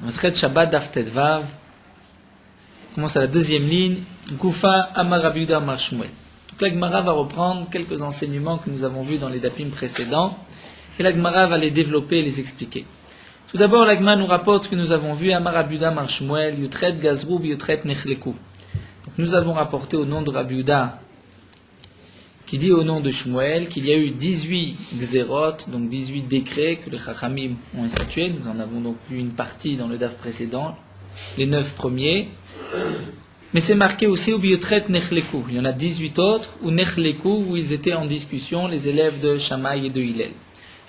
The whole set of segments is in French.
Masret Shabbat Daf Tedvav. On commence à la deuxième ligne. Goufa Amar Rabbi Yehuda Amar Shmuel. Donc la Gemara va reprendre quelques enseignements que nous avons vus dans les dapim précédents. Et la Gemara va les développer et les expliquer. Tout d'abord, la Gemara nous rapporte ce que nous avons vu. Amar Rabbi Yehuda Amar Shmuel. Yutret Gazrou Yutret Nechleku. Donc nous avons rapporté au nom de Rabbi Yehuda, qui dit au nom de Shmuel, qu'il y a eu 18 Gzerot, donc 18 décrets que les Chachamim ont institués. Nous en avons donc vu une partie dans le DAF précédent, les 9 premiers. Mais c'est marqué aussi au Biotret Nechleku. Il y en a 18 autres, ou Nechleku, où ils étaient en discussion, les élèves de Shammai et de Hillel.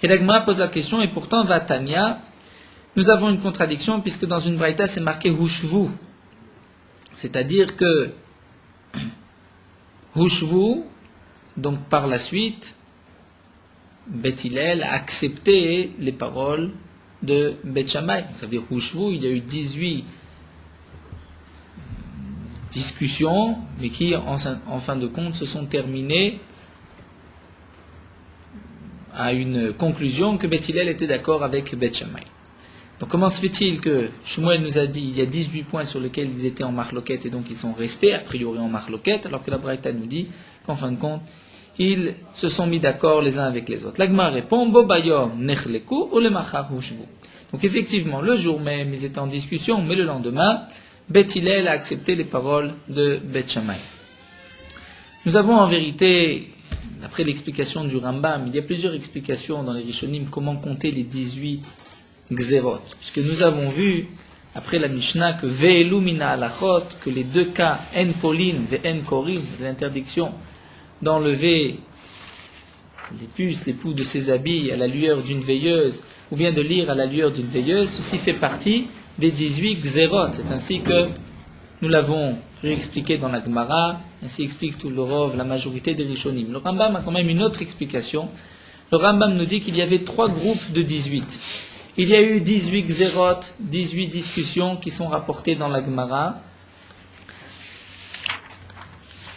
Et la Gemara pose la question, et pourtant, Vatania, nous avons une contradiction, puisque dans une braïta, c'est marqué Hushvu. C'est-à-dire que Hushvu, donc par la suite, Beth Hillel a accepté les paroles de Beth Shammai. C'est-à-dire Hushvu, il y a eu 18 discussions, mais qui en fin de compte se sont terminées à une conclusion que Beth Hillel était d'accord avec Beth Shammai. Donc comment se fait-il que Shmuel nous a dit il y a 18 points sur lesquels ils étaient en marloquette et donc ils sont restés a priori en marloquette, alors que la Braïta nous dit qu'en fin de compte ils se sont mis d'accord les uns avec les autres. L'Agma répond Bo bayom nechleku ou le machar hushvu. Donc effectivement le jour même ils étaient en discussion, mais le lendemain Beth Hillel a accepté les paroles de Beth Shammai. Nous avons en vérité, d'après l'explication du Rambam, il y a plusieurs explications dans les Rishonim comment compter les 18 Gzerot, puisque nous avons vu, après la Mishnah, que Ve'elu mina alachot, que les deux cas, en polin, ve'en korim, l'interdiction d'enlever les puces, les poux de ses habits à la lueur d'une veilleuse, ou bien de lire à la lueur d'une veilleuse, ceci fait partie des 18 Gzerot. C'est ainsi que nous l'avons réexpliqué dans la Gemara, ainsi explique tout le Rov, la majorité des Rishonim. Le Rambam a quand même une autre explication. Le Rambam nous dit qu'il y avait 3 groupes de 18. Il y a eu 18 Gzerot, 18 discussions qui sont rapportées dans la Gemara.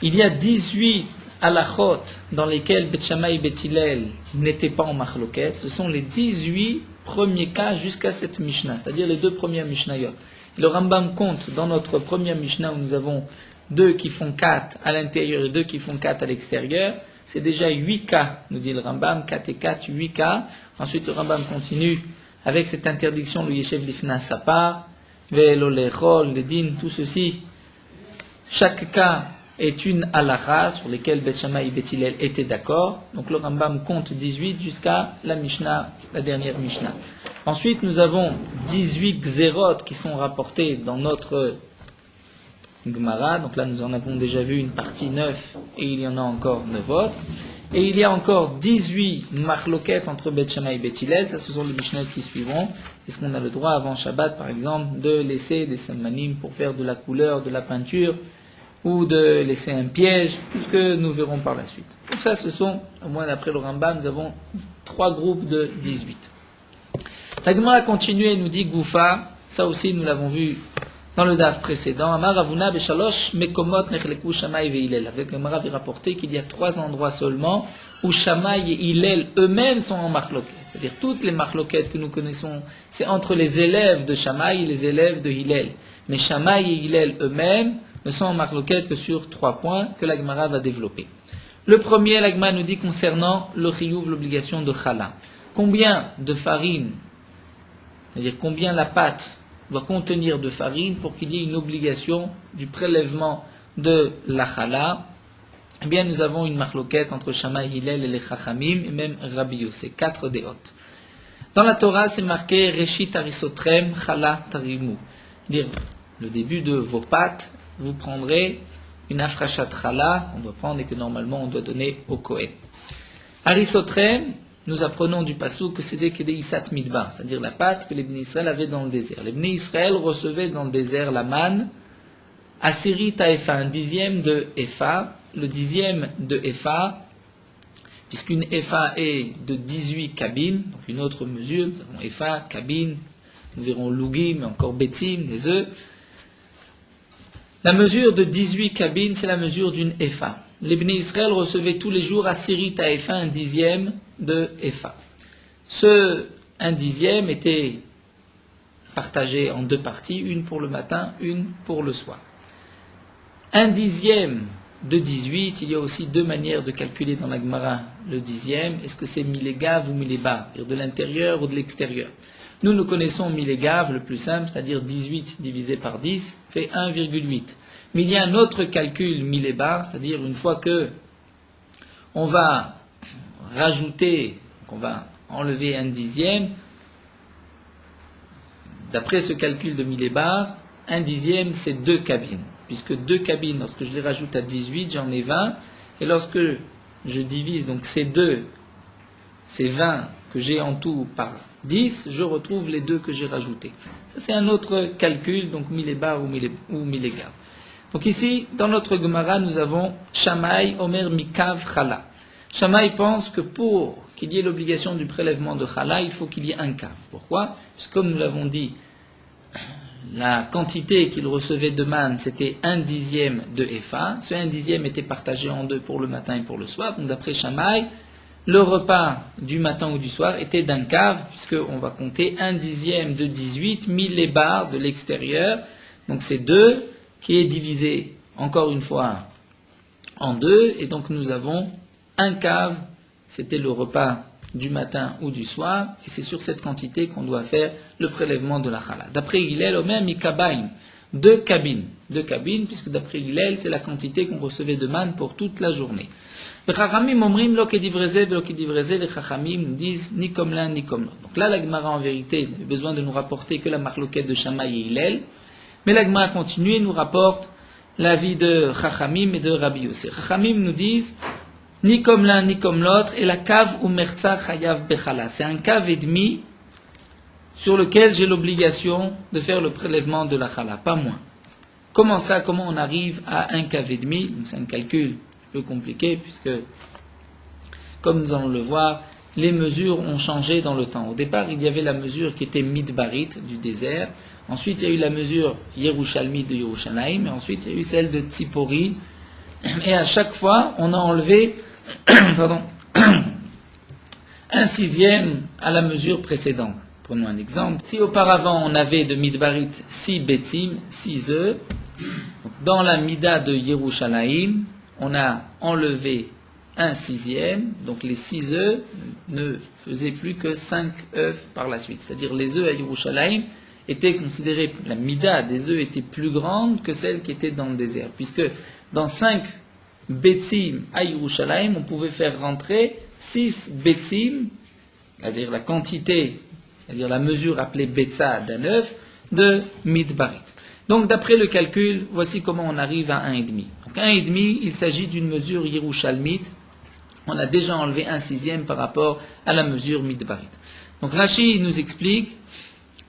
Il y a 18 halachot dans lesquels Beth Shammai et Beth Hillel n'étaient pas en machloket. Ce sont les 18 premiers cas jusqu'à cette Mishnah, c'est-à-dire les 2 premières Mishnayot. Le Rambam compte dans notre première Mishnah où nous avons 2 qui font 4 à l'intérieur et 2 qui font 4 à l'extérieur. C'est déjà 8 cas, nous dit le Rambam, 4 et 4, 8 cas. Ensuite le Rambam continue avec cette interdiction, le Yeshev Lifna Sapar, Ve'elo Lechol, les din, tout ceci. Chaque cas est une halakha sur lesquelles Beth Shammai et Beth Hillel étaient d'accord. Donc le Rambam compte 18 jusqu'à la Mishnah, la dernière Mishnah. Ensuite, nous avons 18 Gzerot qui sont rapportés dans notre Gemara. Donc là, nous en avons déjà vu une partie 9 et il y en a encore 9 autres. Et il y a encore 18 marloquettes entre Beth Shammai et Beth Hillel. Ça, ce sont les Mishnayot qui suivront. Est-ce qu'on a le droit avant Shabbat, par exemple, de laisser des samanim pour faire de la couleur, de la peinture, ou de laisser un piège, tout ce que nous verrons par la suite. Donc ça, ce sont, au moins d'après le Rambam, nous avons 3 groupes de 18. La Gemara a continué et nous dit Goufa, ça aussi nous l'avons vu dans le DAF précédent. Amar Ravuna Beshalosh Mekomot Nechleku Shammai et Hillel. Avec le Gemara avait rapporté qu'il y a 3 endroits seulement où Shammai et Hillel eux-mêmes sont en marloquet. C'est-à-dire toutes les marloquettes que nous connaissons, c'est entre les élèves de Shammai et les élèves de Hillel. Mais Shammai et Hillel eux-mêmes ne sont en marloquette que sur 3 points que la Gemara va développer. Le premier, la Gemara nous dit concernant le chiyuv, l'obligation de chala. Combien de farine, c'est-à-dire combien la pâte doit contenir de farine pour qu'il y ait une obligation du prélèvement de la chala. Eh bien, nous avons une marloquette entre Shammai, Hillel et les Chachamim, et même Rabbi Yossé, 4 déotes. Dans la Torah, c'est marqué Reshit Arisotrem Chala Tarimu. Dire le début de vos pâtes, vous prendrez une afrachat chala, on doit prendre et que normalement on doit donner au Kohen. Arisotrem, nous apprenons du pasuk que c'était que des Isat Midbar, c'est-à-dire la pâte que les Bnei Israël avaient dans le désert. Les Bnei Israël recevaient dans le désert la manne, Asiri Taefa, un dixième de Efa, le dixième de Efa, puisqu'une Efa est de 18 cabines, donc une autre mesure, nous avons Efa, cabine, nous verrons Lugim, encore Betim, des œufs. La mesure de 18 cabines, c'est la mesure d'une Efa. Les Bnei Israël recevaient tous les jours Asiri Taefa, un dixième de Efa. Un dixième était partagées en deux parties, une pour le matin, une pour le soir. Un dixième de 18, il y a aussi deux manières de calculer dans la Gemara le dixième. Est-ce que c'est milégav ou milébar, c'est-à-dire de l'intérieur ou de l'extérieur? Nous connaissons milégav, le plus simple, c'est-à-dire 18 divisé par 10 fait 1,8. Mais il y a un autre calcul milébar, c'est-à-dire une fois que on va rajouter, on va enlever un dixième, d'après ce calcul de milébar, un dixième c'est 2 cabines. Puisque 2 cabines, lorsque je les rajoute à 18, j'en ai 20, et lorsque je divise donc ces 2, ces 20 que j'ai en tout par 10, je retrouve les 2 que j'ai rajoutés. Ça c'est un autre calcul, donc milébar ou milégav. Donc ici, dans notre Gemara, nous avons Shammai, Omer, Mikav, Chala. Shammai pense que pour qu'il y ait l'obligation du prélèvement de Chala, il faut qu'il y ait un cave. Pourquoi? Parce que comme nous l'avons dit, la quantité qu'il recevait de manne, c'était 1/10 de Epha. Ce 1/10 était partagé en deux pour le matin et pour le soir. Donc d'après Shammai, le repas du matin ou du soir était d'un cave, puisqu'on va compter 1/10 de 18, 1000 les barres de l'extérieur. Donc c'est 2 qui est divisé encore une fois en 2. Et donc nous avons un cave, c'était le repas du matin ou du soir, et c'est sur cette quantité qu'on doit faire le prélèvement de la chala. D'après Hillel, au même Mikabaim, 2 cabines, puisque d'après Hillel, c'est la quantité qu'on recevait de manne pour toute la journée. Les Chachamim omrim lo kedivreze, les Chachamim nous disent ni comme l'un ni comme l'autre. Donc là, la Gemara en vérité n'avait besoin de nous rapporter que la marloquette de Shammai et Hillel, mais la Gemara continue et nous rapporte l'avis de Chachamim et de Rabbi Yossé. Chachamim nous disent ni comme l'un ni comme l'autre, et la cave ou merza chayav bechala. C'est un cave et demi sur lequel j'ai l'obligation de faire le prélèvement de la chala, pas moins. Comment ça, comment on arrive à un cave et demi? C'est un calcul un peu compliqué, puisque, comme nous allons le voir, les mesures ont changé dans le temps. Au départ, il y avait la mesure qui était midbarit, du désert. Ensuite, il y a eu la mesure Yerushalmi de Yerushalayim, et ensuite, il y a eu celle de Tzipori. Et à chaque fois, on a enlevé un sixième à la mesure précédente. Prenons un exemple. Si auparavant on avait de midbarit 6 betzim, 6 œufs, dans la mida de Yerushalayim, on a enlevé un sixième, donc les 6 œufs ne faisaient plus que 5 œufs par la suite. C'est-à-dire les œufs à Yerushalayim étaient considérés, la mida des œufs était plus grande que celle qui était dans le désert, puisque dans 5 Betzim à Yerushalayim, on pouvait faire rentrer 6 Betzim, c'est-à-dire la quantité, c'est-à-dire la mesure appelée Betza d'un œuf, de Midbarit. Donc d'après le calcul, voici comment on arrive à 1,5. Donc 1,5, il s'agit d'une mesure Yerushalmite. On a déjà enlevé un sixième par rapport à la mesure Midbarit. Donc Rashi nous explique.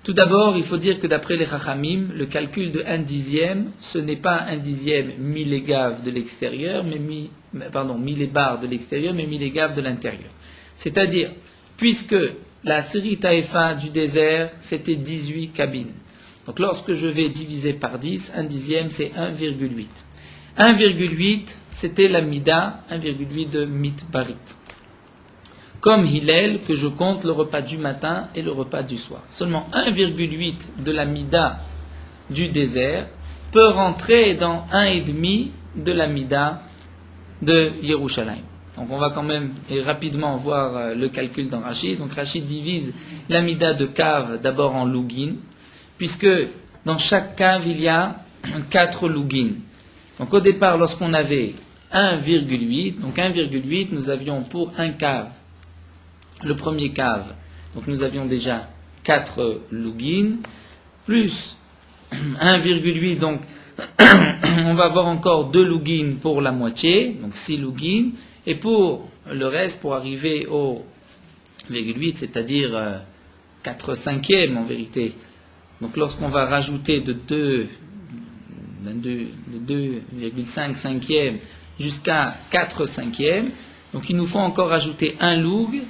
Tout d'abord, il faut dire que d'après les Chachamim, le calcul de 1/10, ce n'est pas 1/10 millégav de l'extérieur, mais millébar de l'extérieur, mais millégav de l'intérieur. C'est-à-dire, puisque la série Taïfa du désert, c'était 18 cabines. Donc lorsque je vais diviser par 10, 1/10 c'est 1,8. 1,8, c'était la mida, 1,8 de mitbarit. Comme Hillel, que je compte le repas du matin et le repas du soir. Seulement 1,8 de la mida du désert peut rentrer dans 1,5 de la mida de Yerushalayim. Donc on va quand même rapidement voir le calcul dans Rashi. Donc Rashi divise la mida de cave d'abord en lugin, puisque dans chaque cave il y a 4 lugin. Donc au départ, lorsqu'on avait 1,8, donc 1,8, nous avions pour un cave, le premier cave, donc nous avions déjà 4 lugin, plus 1,8, donc on va avoir encore 2 lugin pour la moitié, donc 6 lugin, et pour le reste, pour arriver au 0,8, c'est-à-dire 4 cinquièmes en vérité. Donc lorsqu'on va rajouter de 2,5 cinquièmes jusqu'à 4 cinquièmes, donc il nous faut encore rajouter un loug,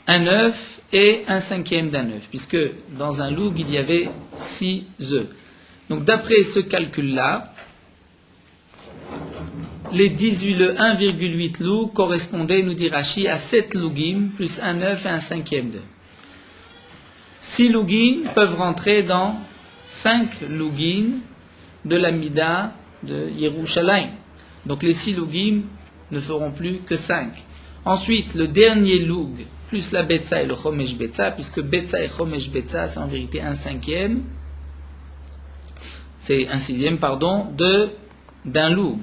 un œuf et un cinquième d'un œuf, puisque dans un loug il y avait 6 œufs. Donc d'après ce calcul-là, les 1,8 lougs correspondaient, nous dit Rashi, à 7 lougim plus un œuf et un cinquième d'œuf. 6 lugin peuvent rentrer dans 5 lugin de la Mida de Yerushalayim. Donc les 6 lugim ne feront plus que 5. Ensuite, le dernier lug, plus la Betsa et le Chomesh Betsa, puisque Betsa et Chomesh Betsa, c'est en vérité un cinquième, c'est un sixième, pardon, d'un lug.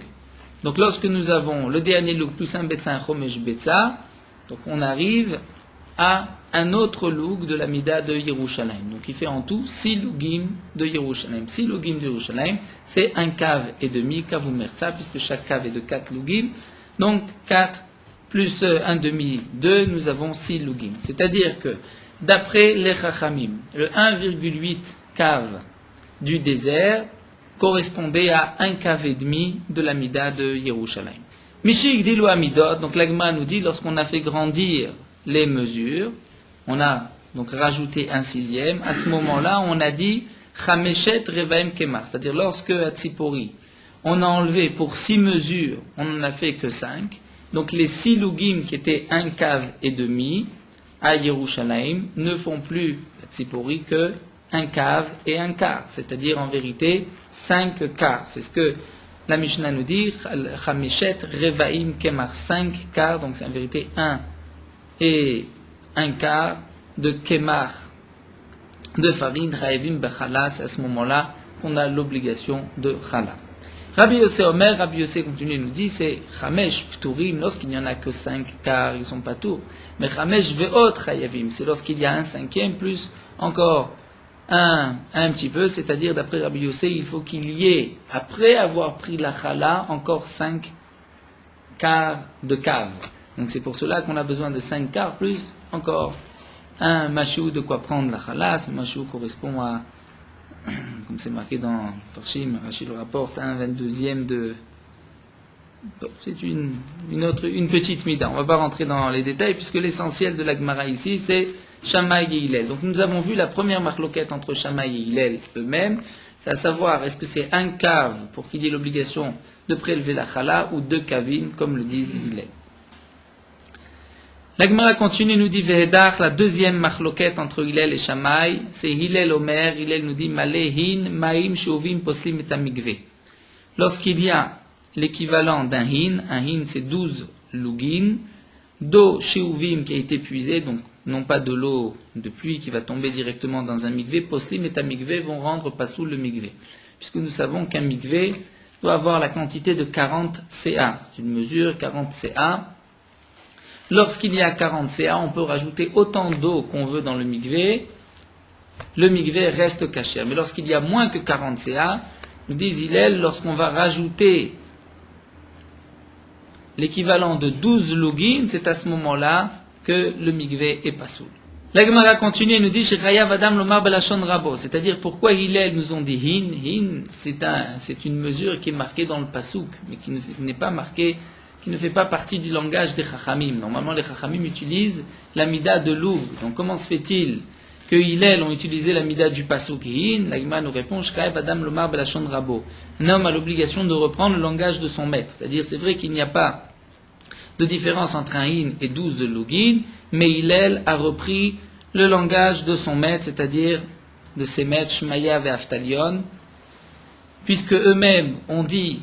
Donc lorsque nous avons le dernier lug plus un Betsa et un Chomesh Betsa, donc on arrive à un autre lug de la Mida de Yerushalayim. Donc il fait en tout 6 lugim de Yerushalayim. 6 lugim de Yerushalayim, c'est un cave et demi, cave ou merza, puisque chaque cave est de 4 lugim. Donc 4 plus 1 demi, 2, nous avons 6 lugim. C'est-à-dire que, d'après les Chachamim, le 1,8 cave du désert correspondait à un cave et demi de la Mida de Yerushalayim. Mishik Dilu Amidot, donc l'Agma nous dit, lorsqu'on a fait grandir les mesures, on a donc rajouté un sixième, à ce moment-là, on a dit Chameshet Revaim Kemar, c'est-à-dire lorsque à Tzipori, on a enlevé pour 6 mesures, on n'en a fait que 5, donc les 6 lugim qui étaient un cave et demi à Yerushalayim ne font plus à Tzipori que un cave et un quart, c'est-à-dire en vérité 5 quarts. C'est ce que la Mishnah nous dit, Chameshet Revaim Kemar, 5 quarts, donc c'est en vérité 1 et un quart de Kemar de farine, Raevim Bechala, c'est à ce moment-là qu'on a l'obligation de Chala. Rabbi Yossé Omer, Rabbi Yossé continue nous dit, c'est Chamesh Pturim, lorsqu'il n'y en a que 5 quarts, ils ne sont pas tours. Mais Chamesh Veot Chayavim, c'est lorsqu'il y a un cinquième plus encore un petit peu, c'est-à-dire d'après Rabbi Yossé, il faut qu'il y ait, après avoir pris la Chala, encore 5 quarts de cave. Donc c'est pour cela qu'on a besoin de 5 quarts plus encore un machou de quoi prendre la chala. Ce machou correspond à, comme c'est marqué dans Torshim, Rachid le rapporte, un 22e de... Bon, c'est une petite mida. On ne va pas rentrer dans les détails puisque l'essentiel de la Gemara ici c'est Shammai et Hillel. Donc nous avons vu la première marloquette entre Shammai et Hillel eux-mêmes, c'est à savoir est-ce que c'est un cave pour qu'il y ait l'obligation de prélever la chala ou 2 kavim comme le disent Hillel. La Gemara continue, nous dit Vehedach, la deuxième marloquette entre Hillel et Shammai, c'est Hillel Omer, Hillel nous dit Malehin, Maim, Shuvim, Poslim et Amigve. Lorsqu'il y a l'équivalent d'un un hin c'est 12 lugin, d'eau Shuvim qui a été puisée, donc non pas de l'eau de pluie qui va tomber directement dans un migvé, Poslim et Amigve vont rendre pasoul le migvé. Puisque nous savons qu'un migvé doit avoir la quantité de 40 CA, c'est une mesure 40 CA. Lorsqu'il y a 40 CA, on peut rajouter autant d'eau qu'on veut dans le migvé reste caché. Mais lorsqu'il y a moins que 40 CA, nous dit Hillel, lorsqu'on va rajouter l'équivalent de 12 lugin, c'est à ce moment-là que le migvé est pasoul. La Gemara continue et nous dit Shechaya Vadam Lomar Belashon Rabo, c'est-à-dire pourquoi Hillel nous ont dit hin, c'est une mesure qui est marquée dans le pasouk, mais qui n'est pas marquée, qui ne fait pas partie du langage des Chachamim. Normalement, les Chachamim utilisent la mida de Louvre. Donc, comment se fait-il que Hillel ont utilisé la mida du Pasuk Hin? La Gemara nous répond, Shkaev Adam Lomar Belashon Rabo. Un homme a l'obligation de reprendre le langage de son maître. C'est-à-dire, c'est vrai qu'il n'y a pas de différence entre un Hin et 12 lugin, mais Hillel a repris le langage de son maître, c'est-à-dire de ses maîtres Shmaya et Aftalion, puisque eux-mêmes ont dit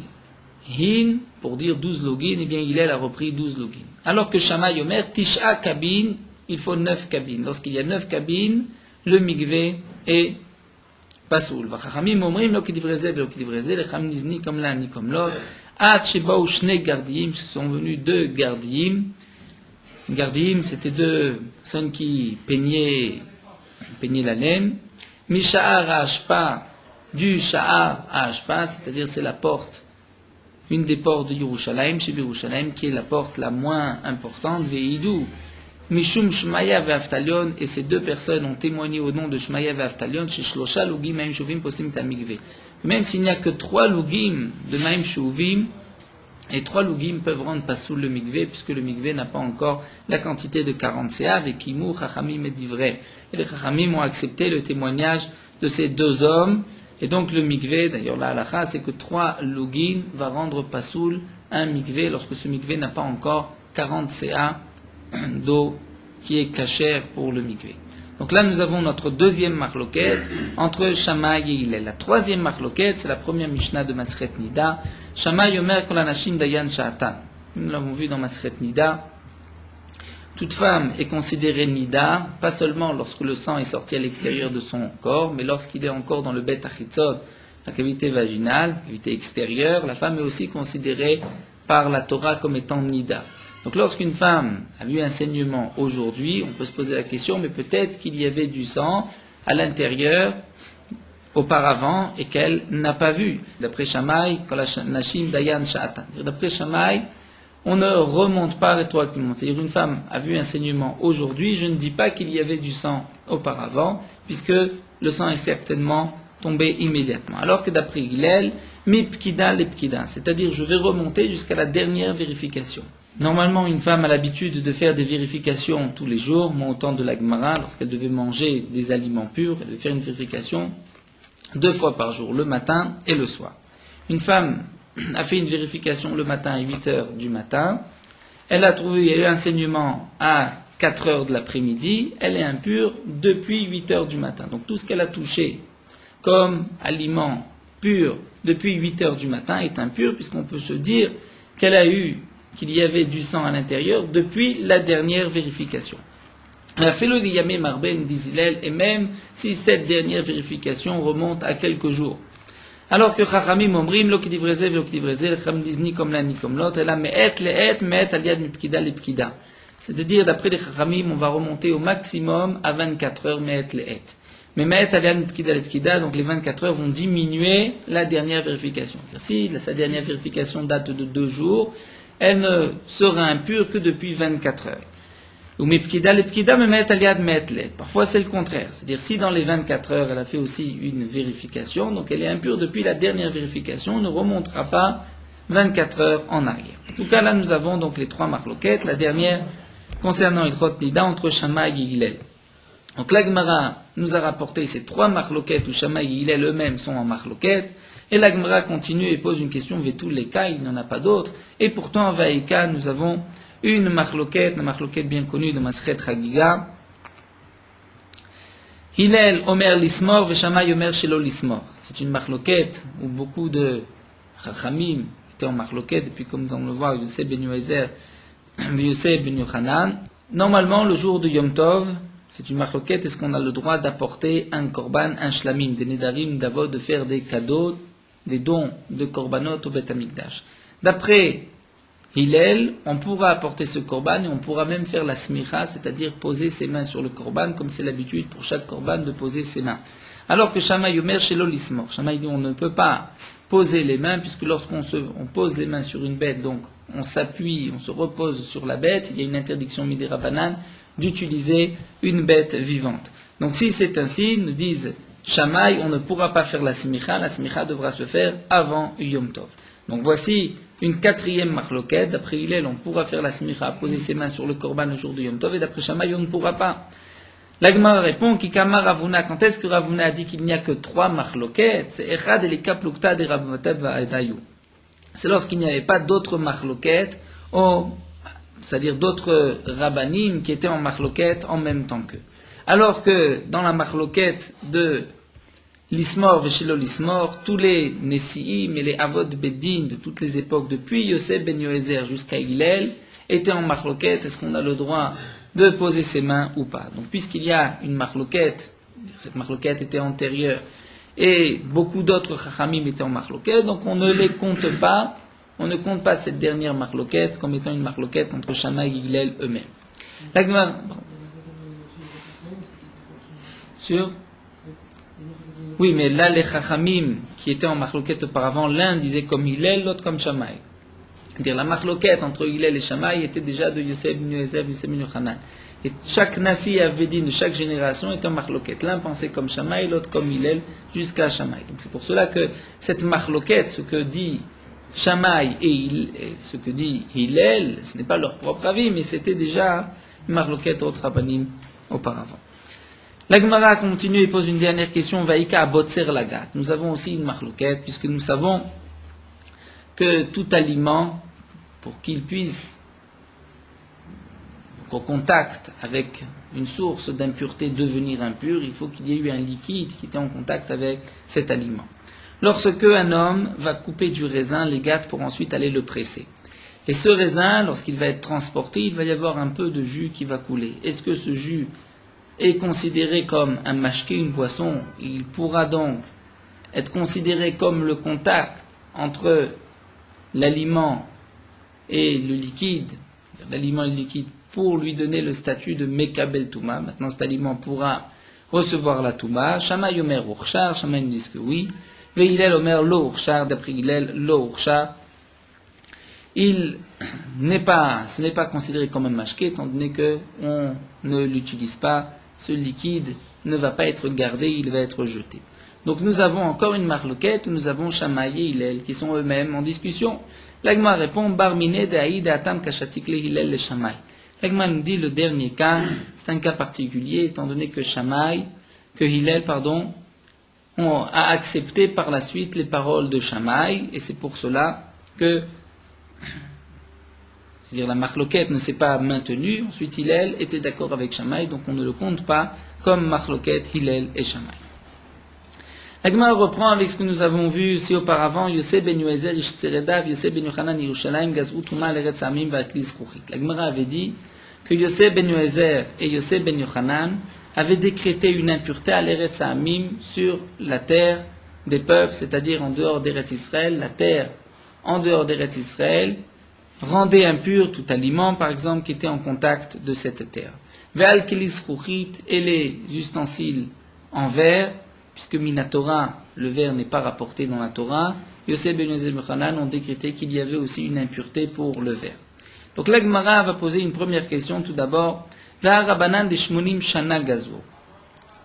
Hin, pour dire 12 lugin, eh bien Hillel a repris 12 lugin. Alors que Shammai Omer, Tisha kabin, il faut 9 kabines. Lorsqu'il y a 9 kabines, le migvé est pasoul. Vachachamim omrim lo kidivreze velo kidivreze, les cham nizni comme l'un ni comme l'autre. At shebao shne gardiim, ce sont venus 2 gardiim. Gardiim, c'était 2 personnes qui peignaient la laine. Misha'ar à Ashpa, du Sha'ar à Ashpa, c'est-à-dire c'est la porte, une des portes de Yerushalayim, chez Yerushalayim, qui est la porte la moins importante, Veidou, Mishum Shmaya ve'Aftalion, et ces 2 personnes ont témoigné au nom de Shmaya ve'Aftalion, chez Shlosha Lugim Maim Shuvim Posim Tamigve. Même s'il n'y a que 3 Lugim de Maim Shuvim, et 3 Lugim peuvent rendre pasoul le migvé, puisque le migvé n'a pas encore la quantité de 40 CA, avec Kimou, Chachamim et Divrei. Et les Chachamim ont accepté le témoignage de ces 2 hommes, et donc le migvé, d'ailleurs la halakha, c'est que 3 lugin va rendre pasoul un migvé lorsque ce migvé n'a pas encore 40 CA d'eau qui est cachère pour le migvé. Donc là, nous avons notre deuxième marloquette entre Shammai et Hillel. La troisième marloquette, c'est la première Mishnah de Masret Nida. Shammai Omer Kol Anashim Dayan Sha'atan. Nous l'avons vu dans Masret Nida. Toute femme est considérée Nida, pas seulement lorsque le sang est sorti à l'extérieur de son corps, mais lorsqu'il est encore dans le Bet Achitzot, la cavité vaginale, la cavité extérieure. La femme est aussi considérée par la Torah comme étant Nida. Donc lorsqu'une femme a vu un saignement aujourd'hui, on peut se poser la question, mais peut-être qu'il y avait du sang à l'intérieur auparavant et qu'elle n'a pas vu. D'après Shammai, Nashim Dayan Sha'atan. D'après Shammai, on ne remonte pas rétroactivement. C'est-à-dire une femme a vu un saignement aujourd'hui, je ne dis pas qu'il y avait du sang auparavant, puisque le sang est certainement tombé immédiatement. Alors que d'après Hillel, mi pkida le pkida, c'est-à-dire je vais remonter jusqu'à la dernière vérification. Normalement, une femme a l'habitude de faire des vérifications tous les jours. Moi, au temps de la Gemara, lorsqu'elle devait manger des aliments purs, elle devait faire une vérification 2 fois par jour, le matin et le soir. Une femme a fait une vérification le matin à 8 heures du matin. Elle a trouvé, il y a eu un saignement à 4 heures de l'après-midi. Elle est impure depuis 8 heures du matin. Donc tout ce qu'elle a touché comme aliment pur depuis 8 heures du matin est impur, puisqu'on peut se dire qu'il y avait du sang à l'intérieur depuis la dernière vérification. La Felo Yamé Marben d'Isilel, et même si cette dernière vérification remonte à quelques jours. Alors que Chachamim Omrim, lo kidivreze, lo kidivreze, les Chachamim disent ni comme l'un ni comme l'autre, et là, me'et le'et, me'et aliad mipkida lepkida. C'est-à-dire, d'après les Chachamim, on va remonter au maximum à 24 heures, me'et le'et. Mais me'et aliad mipkida lepkida, donc les 24 heures vont diminuer la dernière vérification. C'est-à-dire, si sa dernière vérification date de 2 jours, elle ne sera impure que depuis 24 heures. Ou mipkida lepkida, me'et aliad me'et le'et. Parfois, c'est le contraire. C'est-à-dire, si dans les 24 heures, elle a fait aussi une vérification, donc elle est impure depuis la dernière vérification, on ne remontera pas 24 heures en arrière. En tout cas, là, nous avons donc les 3 marloquettes. La dernière, concernant Ilchot Nida, entre Shammai et Hillel. Donc, la Gemara nous a rapporté ces 3 marloquettes où Shammai et Hillel eux-mêmes sont en marloquettes. Et la Gemara continue et pose une question, tous les cas, il n'y en a pas d'autres. Et pourtant, en Vaïka, nous avons une marloquette, la marloquette bien connue de Masret Chagiga. Hillel Omer Lismor, Veshamay Omer Shelo Lismor. C'est une marloquette où beaucoup de Chachamim étaient en marloquette, et puis comme nous allons le voir, Yosef ben Yoézer, Yosef ben Yochanan. Normalement, le jour de Yom Tov, c'est une marloquette, est-ce qu'on a le droit d'apporter un korban, un shlamim, des nedarim, d'avod, de faire des cadeaux, des dons de korbanot au Beth Amikdash. D'après Hillel, on pourra apporter ce korban et on pourra même faire la smicha, c'est-à-dire poser ses mains sur le korban, comme c'est l'habitude pour chaque korban de poser ses mains. Alors que Shammai Omer Shelo Lismor, Shammai dit on ne peut pas poser les mains, puisque lorsqu'on on pose les mains sur une bête, donc on s'appuie, on se repose sur la bête, il y a une interdiction midera banane d'utiliser une bête vivante. Donc si c'est ainsi, nous disent Shammai, on ne pourra pas faire la smicha devra se faire avant Yom Tov. Donc voici une 4e marloquette. D'après Hillel, on pourra faire la smicha, poser ses mains sur le korban le jour de Yom Tov, et d'après Shammai, on ne pourra pas. La Gemara répond, Kikama Ravuna, quand est-ce que Ravuna a dit qu'il n'y a que 3 marloquettes? C'est Echad et les Kaplukta de Ravunatev Va'edayu. C'est lorsqu'il n'y avait pas d'autres marloquettes, c'est-à-dire d'autres rabbanim qui étaient en marloquette en même temps qu'eux. Alors que dans la marloquette de l'Ismor, Veshilo l'Ismor, tous les Nessi'im et les Avod Beddin de toutes les époques, depuis Yosef ben Yoézer jusqu'à Hillel, étaient en marloquette. Est-ce qu'on a le droit de poser ses mains ou pas? Donc, puisqu'il y a une marloquette, cette marloquette était antérieure, et beaucoup d'autres Chachamim étaient en marloquette, donc on ne les compte pas, on ne compte pas cette dernière marloquette comme étant une marloquette entre Shammai et Hillel eux-mêmes. La Gemara, sur oui, mais là, les Chachamim qui étaient en marloquette auparavant, l'un disait comme Hillel, l'autre comme Shammai. C'est-à-dire la marloquette entre Hillel et Shammai était déjà de Yosef ben Yoézer, Yosef ben Yochanan. Et chaque Nasi Avedin de chaque génération était en marloquette. L'un pensait comme Shammai, l'autre comme Hillel, jusqu'à Shammai. Donc c'est pour cela que cette marloquette, ce que dit Shammai et ce que dit Hillel, ce n'est pas leur propre avis, mais c'était déjà une marloquette autre rabbanim auparavant. La Gemara continue et pose une dernière question. Vaïka abotser lagat. Nous avons aussi une marloquette, puisque nous savons que tout aliment, pour qu'il puisse, au contact avec une source d'impureté devenir impure, il faut qu'il y ait eu un liquide qui était en contact avec cet aliment. Lorsque un homme va couper du raisin, les gâte pour ensuite aller le presser. Et ce raisin, lorsqu'il va être transporté, il va y avoir un peu de jus qui va couler. Est-ce que ce jus est considéré comme un mashké, une boisson? Il pourra donc être considéré comme le contact entre l'aliment et le liquide, l'aliment et le liquide, pour lui donner le statut de Mekabel Touma. Maintenant, cet aliment pourra recevoir la Touma. Shama Yomer Urshar, Shama nous disent que oui. Ve Hillel Omer Lo Urshar, d'après Hillel, Lo Urshar. Ce n'est pas considéré comme un mashké, étant donné qu'on ne l'utilise pas, ce liquide ne va pas être gardé, il va être jeté. Donc nous avons encore une marloquette, nous avons Shammai et Hillel qui sont eux-mêmes en discussion. L'Agma répond, Barmine de Aïd Atam Kashatikle Hillel le Shammai. L'Agma nous dit le dernier cas, c'est un cas particulier, étant donné que Hillel, a accepté par la suite les paroles de Shammai, et c'est pour cela que la marloquette ne s'est pas maintenue. Ensuite Hillel était d'accord avec Shammai, donc on ne le compte pas comme marloquette Hillel et Shammai. L'Agma reprend avec ce que nous avons vu aussi auparavant, Yosef ben Yoezer, Ishtzeredav, Yosef ben Yochanan, Yerushalayim, Gazru, Touma, Eretz Amim, Vaklis, Ruchit. L'Agma avait dit que Yosef ben Yoezer et Yosef ben Yochanan avaient décrété une impureté à l'Eretz Amim sur la terre des peuples, c'est-à-dire en dehors d'Eretz Israël. La terre en dehors d'Eretz Israël rendait impur tout aliment, par exemple, qui était en contact de cette terre. Ve'al Kilis, Ruchit, et les ustensiles en verre, puisque Minatora, le verre n'est pas rapporté dans la Torah, Yosef ben Yoezer ben Yochanan ont décrété qu'il y avait aussi une impureté pour le verre. Donc la Gemara va poser une première question tout d'abord. Va'arabanan de Shmonim Shana Gazo.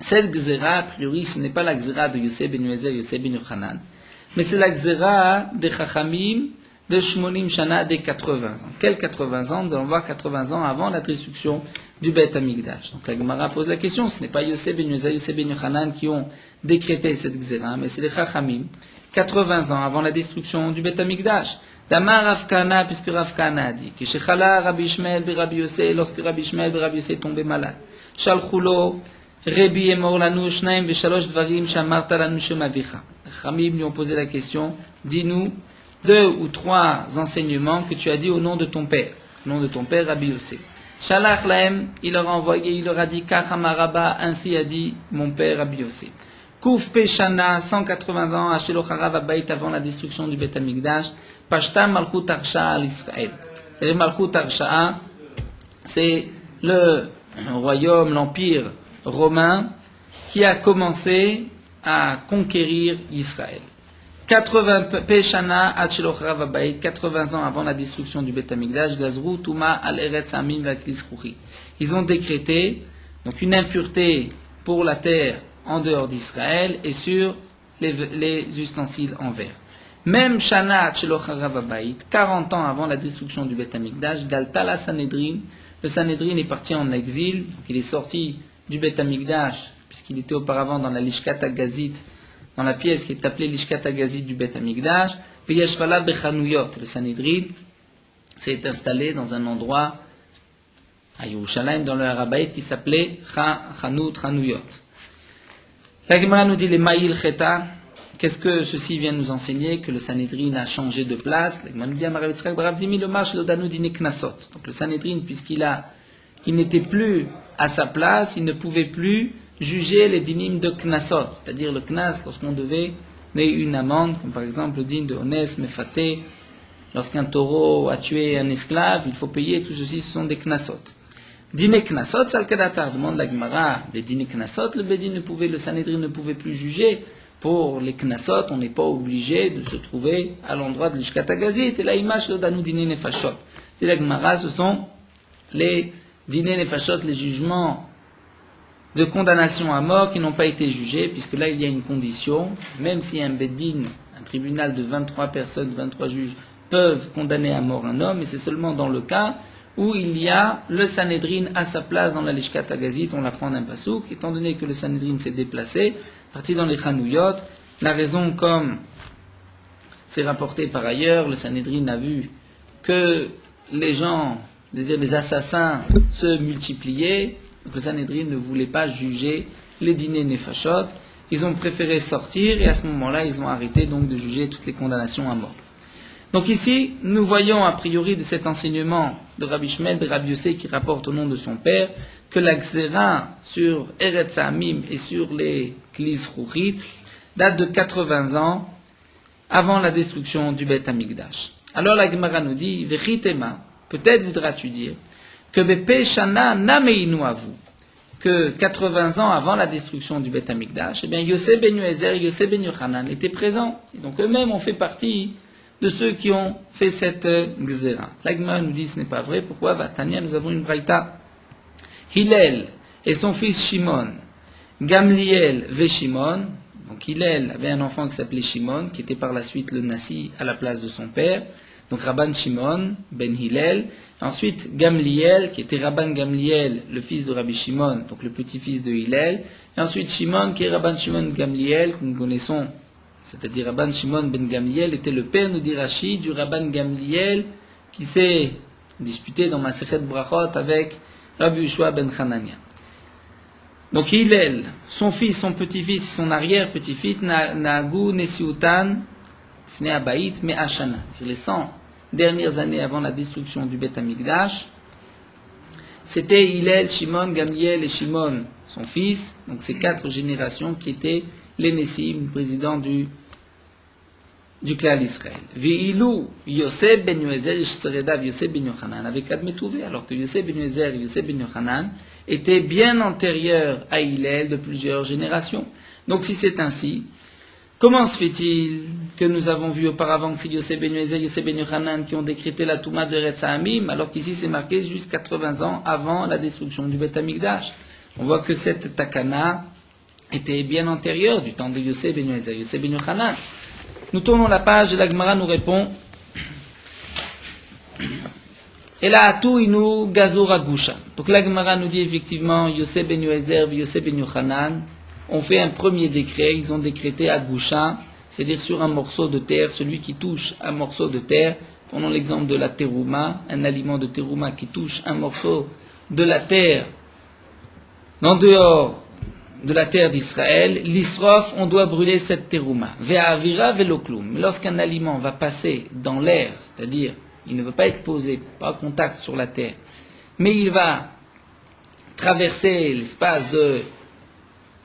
Cette Gzera, a priori, ce n'est pas la Gzera de Yosef ben Yoezer, Yosef ben Yochanan, mais c'est la Gzera des Chachamim de Shmonim Shana des 80 ans. Quels 80 ans? Nous allons voir 80 ans avant la destruction du Beth Amikdash. Donc la Gemara pose la question, ce n'est pas Yosef ben Yoezer, Yosef ben Yochanan qui ont décrété cette Gzera, mais c'est les Chachamim, 80 ans avant la destruction du Beth Amikdash. Damar Rav Kahana, puisque Rav Kahana a dit que Shechala Rabbi Ishmael be Rabbi Yossé, lorsque Rabbi Ishmael be Rabbi Yossé est tombé malade, Shalchulo, Rebi Emor lanu Shnaim veshalosh dvarim shamarta lanu shem avicha. Les Chachamim lui ont posé la question, dis-nous 2 ou 3 enseignements que tu as dit au nom de ton père, Rabbi Yossé. Shalach lahem, il leur a envoyé, il leur a dit, Kachamaraba, ainsi a dit mon père Rabbi Yossé. Kouf Peshana, 180 ans, Ashelocharav Abayit avant la destruction du Beth Amikdash, Pashta Malchut Arsha'a al Israël. C'est-à-dire Malchut Arsha'a, c'est le royaume, l'empire romain qui a commencé à conquérir Israël. 80 Peshana, Ashelocharav Abayit, 80 ans avant la destruction du Beth Amikdash, Gazru Touma al Eretz Amim Vaklis Ruchi. Ils ont décrété donc une impureté pour la terre en dehors d'Israël et sur les ustensiles en verre. Même Shana Shelocharav Abayit, 40 ans avant la destruction du Beth Amikdash, Galta la Sanhedrin, le Sanhedrin est parti en exil, donc il est sorti du Beth Amikdash, puisqu'il était auparavant dans la Lishkat HaGazit, dans la pièce qui est appelée Lishkat HaGazit du Beth Amikdash, Veyashvala Bechanuyot, le Sanhedrin s'est installé dans un endroit à Yerushalayim, dans le Harabayit, qui s'appelait Chanut Chanuyot. La Gemara nous dit les Maïl Cheta. Qu'est-ce que ceci vient nous enseigner? Que le Sanhedrin a changé de place. La Gemara nous dit Amar Yitzchak bar Avdimi le marche l'odanu dine knasot. Donc le Sanhedrin, puisqu'il n'était plus à sa place, il ne pouvait plus juger les dinim de knasot, c'est-à-dire le knas lorsqu'on devait donner une amende, comme par exemple le din de Ones Mefaté. Lorsqu'un taureau a tué un esclave, il faut payer. Tout ceci, ce sont des knasot. Dîner Knasot, Salkadatar, demande la Gemara, des dîners Knasot, le Sanhedrin ne pouvait plus juger. Pour les Knasot, on n'est pas obligé de se trouver à l'endroit de l'Ishkat HaGazit, et la image de Danou Dîner Nefashot. C'est la Gemara, ce sont les dîners Nefashot, les jugements de condamnation à mort qui n'ont pas été jugés, puisque là il y a une condition, même si un Beddin, un tribunal de 23 personnes, 23 juges, peuvent condamner à mort un homme, et c'est seulement dans le cas où il y a le Sanhedrin à sa place dans la Lishkat HaGazit, on l'apprend d'un pasouk, étant donné que le Sanhedrin s'est déplacé, parti dans les Chanouyot, la raison comme c'est rapporté par ailleurs, le Sanhedrin a vu que les gens, c'est-à-dire les assassins, se multipliaient, Donc le Sanhedrin ne voulait pas juger les dîners Nefashot. Ils ont préféré sortir et à ce moment-là, ils ont arrêté donc de juger toutes les condamnations à mort. Donc ici, nous voyons a priori de cet enseignement de Rabbi Shmuel de Rabbi Yossé qui rapporte au nom de son père que la Xéra sur Eretz Hamim et sur les Klis Chouchit date de 80 ans avant la destruction du Beth Amikdash. Alors la Gemara nous dit, Vechitema, peut-être voudras-tu dire, que Bepe Shana Nameinu Avu, que 80 ans avant la destruction du Beth Amikdash, eh bien Yossé ben Yoézer et Yossé ben Yochanan étaient présents. Et donc eux-mêmes ont fait partie de ceux qui ont fait cette Gzera. La Gemara nous dit, ce n'est pas vrai. Pourquoi? Vatania, nous avons une braïta. Hillel et son fils Shimon, Gamliel ve Shimon. Donc Hillel avait un enfant qui s'appelait Shimon, qui était par la suite le Nassi à la place de son père. Donc Rabban Shimon ben Hillel. Ensuite Gamliel, qui était Rabban Gamliel, le fils de Rabbi Shimon, donc le petit-fils de Hillel. Et ensuite Shimon, qui est Rabban Shimon Gamliel, que nous connaissons, c'est-à-dire Rabban Shimon ben Gamliel, était le père, nous dit Rashi, du Rabban Gamliel, qui s'est disputé dans Masechet Brachot avec Rabbi Yoshua ben Hanania. Donc Hillel, son fils, son petit-fils, son arrière-petit-fils, Naagu Nesiutan, Fnei Abayit, Me'ashana. Les 100 dernières années avant la destruction du Beth Amikdash, c'était Hillel, Shimon, Gamliel et Shimon, son fils, donc ces 4 générations qui étaient les Nessim, présidents du clan d'Israël. Ve'ilu Yosef ben Yoézer, Yishseredav Yosef ben Yochanan, avec Admetouvé, alors que Yosef ben Yoézer et Yosef ben Yochanan étaient bien antérieurs à Hillel de plusieurs générations. Donc si c'est ainsi, comment se fait-il que nous avons vu auparavant que c'est Yosef ben Yoézer et Yosef ben Yochanan qui ont décrété la Touma de Eretz Hamim, alors qu'ici c'est marqué juste 80 ans avant la destruction du Beth Amikdash? On voit que cette Takana était bien antérieure du temps de Yosef ben Yoézer et Yosef ben Yochanan. Nous tournons la page et la Gemara nous répond Ela atu inu gazor agusha. Donc la Gemara nous dit effectivement Yosef ben Yoézer et Yosef ben Yochanan ont fait un premier décret, ils ont décrété agusha, c'est-à-dire sur un morceau de terre, celui qui touche un morceau de terre, prenons l'exemple de la terouma, un aliment de terouma qui touche un morceau de la terre en dehors de la terre d'Israël, l'isrof, on doit brûler cette terouma. Ve'avira ve'loklum. Lorsqu'un aliment va passer dans l'air, c'est-à-dire il ne va pas être posé, pas en contact sur la terre, mais il va traverser l'espace de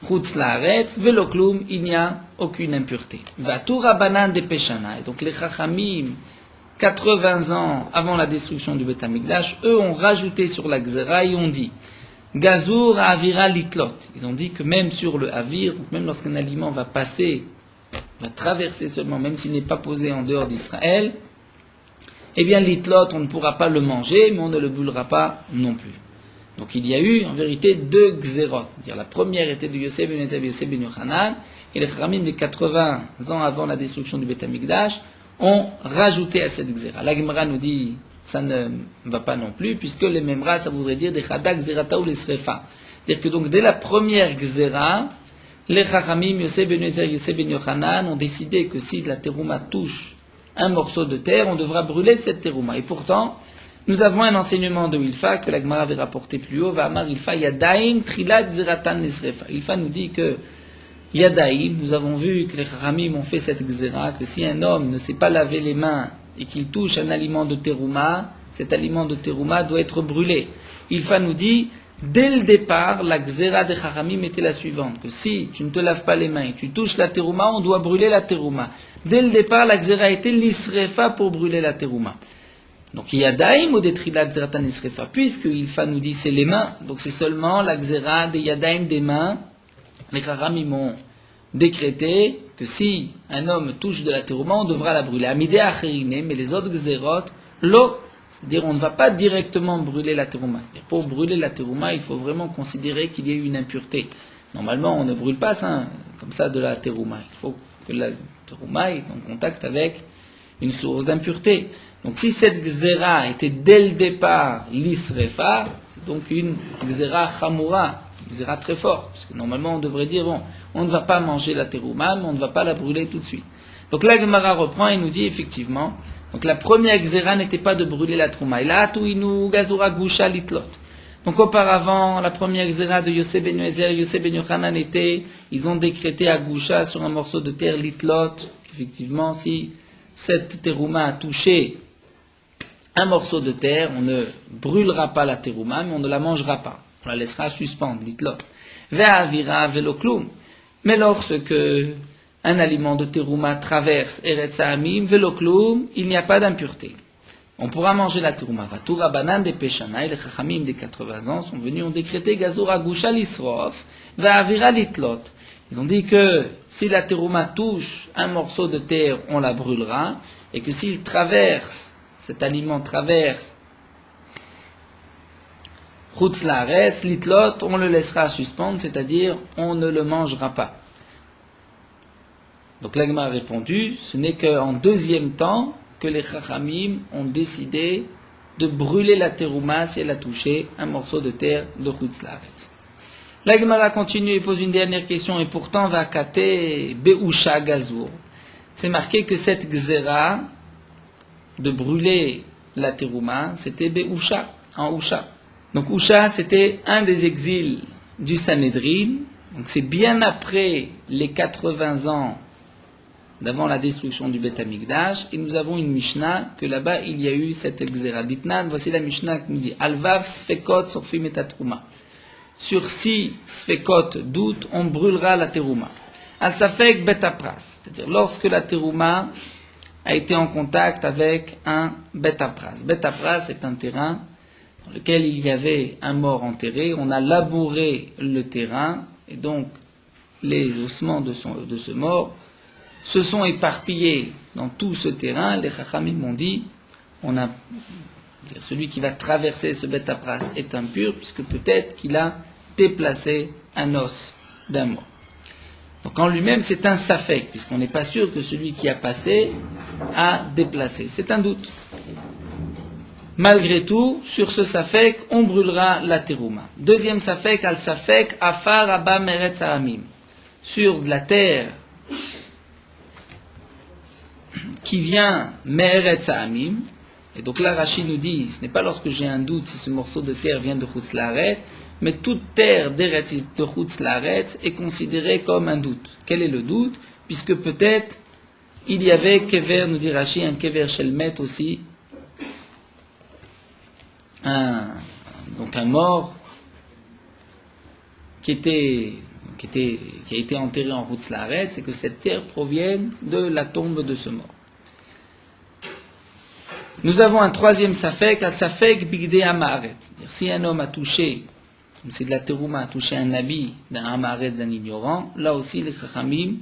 Chutz Laaretz, ve'loklum, il n'y a aucune impureté. Va'tu rabanan de Peshana. Et donc les Chachamim, 80 ans avant la destruction du Beth Amikdash, eux ont rajouté sur la Gzera et ont dit Gazur avira litlot. Ils ont dit que même sur le avir, même lorsqu'un aliment va passer, va traverser seulement, même s'il n'est pas posé en dehors d'Israël, eh bien l'itlot, on ne pourra pas le manger, mais on ne le brûlera pas non plus. Donc il y a eu en vérité 2 gzerot. C'est-à-dire la première était de Yosef ben Yoézer et Yosef ben Yochanan, et les Chachamim de 80 ans avant la destruction du Beth Amikdash ont rajouté à cette gzera. La Gemara nous dit ça ne va pas non plus, puisque les memra, ça voudrait dire des chada gzerata ou les srefa. C'est-à-dire que donc dès la première gzera, les Chachamim, Yosef ben Yoézer et Yosef ben Yochanan ont décidé que si la terouma touche un morceau de terre, on devra brûler cette terouma. Et pourtant, nous avons un enseignement de Ilfa que la Gemara avait rapporté plus haut, Va'amar Ilfa Yadaim Trilat Zeratan Nisrefa. Ilfa nous dit que Yadaim, nous avons vu que les Chachamim ont fait cette gzera, que si un homme ne sait pas laver les mains et qu'il touche un aliment de terouma, cet aliment de terouma doit être brûlé. Ilfa nous dit, dès le départ, la gzera des Chachamim était la suivante, que si tu ne te laves pas les mains et tu touches la terouma, on doit brûler la terouma. Dès le départ, la gzera était l'isrefa pour brûler la terouma. Donc il y a daim ou des trilat zeratan isrefa, puisque Ilfa nous dit c'est les mains, donc c'est seulement la gzera des yadaim des mains. Les Chachamim ont décrété que si un homme touche de la terouma, on devra la brûler. Amidé achérine, mais les autres gzerot, l'eau, c'est-à-dire on ne va pas directement brûler la terouma. Pour brûler la terouma, il faut vraiment considérer qu'il y ait eu une impureté. Normalement, on ne brûle pas ça, comme ça de la terouma. Il faut que la terouma est en contact avec une source d'impureté. Donc si cette gzera était dès le départ l'isrefa, c'est donc une gzera chamura, une gzera très forte, parce que normalement on devrait dire, bon, on ne va pas manger la terouma, mais on ne va pas la brûler tout de suite. Donc là, Gemara reprend et nous dit effectivement, donc la première gzera n'était pas de brûler la terouma. Et là, tuinu gazura gusha litlot. Donc auparavant, la première xéra de Yosef ben Yoézer, Yosef ben Yochanan était, ils ont décrété à Goucha sur un morceau de terre litlot, effectivement, si cette terouma a touché un morceau de terre, on ne brûlera pas la terouma, mais on ne la mangera pas. On la laissera suspendre, litlot. Ve'avira veloklum. Mais lorsque un aliment de terouma traverse Eretz Ha'amim, veloklum, il n'y a pas d'impureté. On pourra manger la terouma. Vatura banan de Peshanai, les chachamim des 80 ans sont venus, ont décrété Gazora Gusha Lisrof, Ve'avira litlot. Ils ont dit que si la terouma touche un morceau de terre, on la brûlera, et que s'il traverse, cet aliment traverse Chutz Laaretz, litlot, on le laissera suspendre, c'est-à-dire on ne le mangera pas. Donc l'Agma a répondu, ce n'est qu'en deuxième temps que les Chachamim ont décidé de brûler la terouma si elle a touché un morceau de terre de Chutz Laaretz. L'Agma continue et pose une dernière question, et pourtant va kate be'usha gazur. C'est marqué que cette gzera de brûler la terouma, c'était be'usha, en usha. Donc usha, c'était un des exils du Sanhédrin, donc c'est bien après les 80 ans d'avant la destruction du Beth Amikdash, et nous avons une Mishnah, que là-bas il y a eu cette Xéra. Ditnan, voici la Mishnah qui nous dit Alvav sfekot sorfim et atrouma. Sur 6 sfekot doute, on brûlera la terouma. Al safek betapras, c'est-à-dire lorsque la terouma a été en contact avec un betapras. Betapras est un terrain dans lequel il y avait un mort enterré, on a labouré le terrain, et donc les ossements de ce mort se sont éparpillés dans tout ce terrain. Les Chachamim ont dit, celui qui va traverser ce betapras est impur, puisque peut-être qu'il a déplacé un os d'un mort. Donc en lui-même, c'est un safek, puisqu'on n'est pas sûr que celui qui a passé a déplacé. C'est un doute. Malgré tout, sur ce safek, on brûlera la terouma. Deuxième safek, al safek, afar abba meretz ha'amim. Sur de la terre qui vient meretz ha'amim, et donc là Rashi nous dit, ce n'est pas lorsque j'ai un doute si ce morceau de terre vient de Chutz Laaretz, mais toute terre de Chutz Laaretz est considérée comme un doute. Quel est le doute? Puisque peut-être il y avait kever, nous dit Rashi, un kever shelmet aussi, donc un mort qui a été enterré en Chutz Laaretz, et que cette terre provienne de la tombe de ce mort. Nous avons un troisième safek, un safek bigdei hamaret. Si un homme a touché, comme c'est de la terouma, a touché un habit d'un hamaret, d'un ignorant, là aussi les chachamim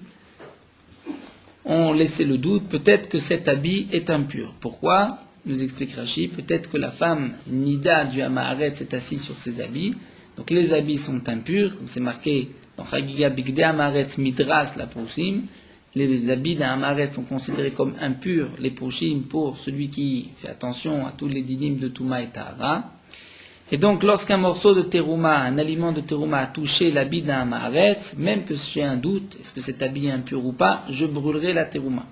ont laissé le doute, peut-être que cet habit est impur. Pourquoi? Nous explique Rashi, peut-être que la femme nida du hamaret s'est assise sur ses habits, donc les habits sont impurs, comme c'est marqué dans Chagiga bigdei hamaret midras la pousim. Les habits d'un hamaret sont considérés comme impurs, les pochim, pour celui qui fait attention à tous les dinim de Touma et Tahara. Et donc, lorsqu'un morceau de terouma, un aliment de terouma a touché l'habit d'un hamaret, même que j'ai un doute, est-ce que cet habit est impur ou pas, je brûlerai la terouma.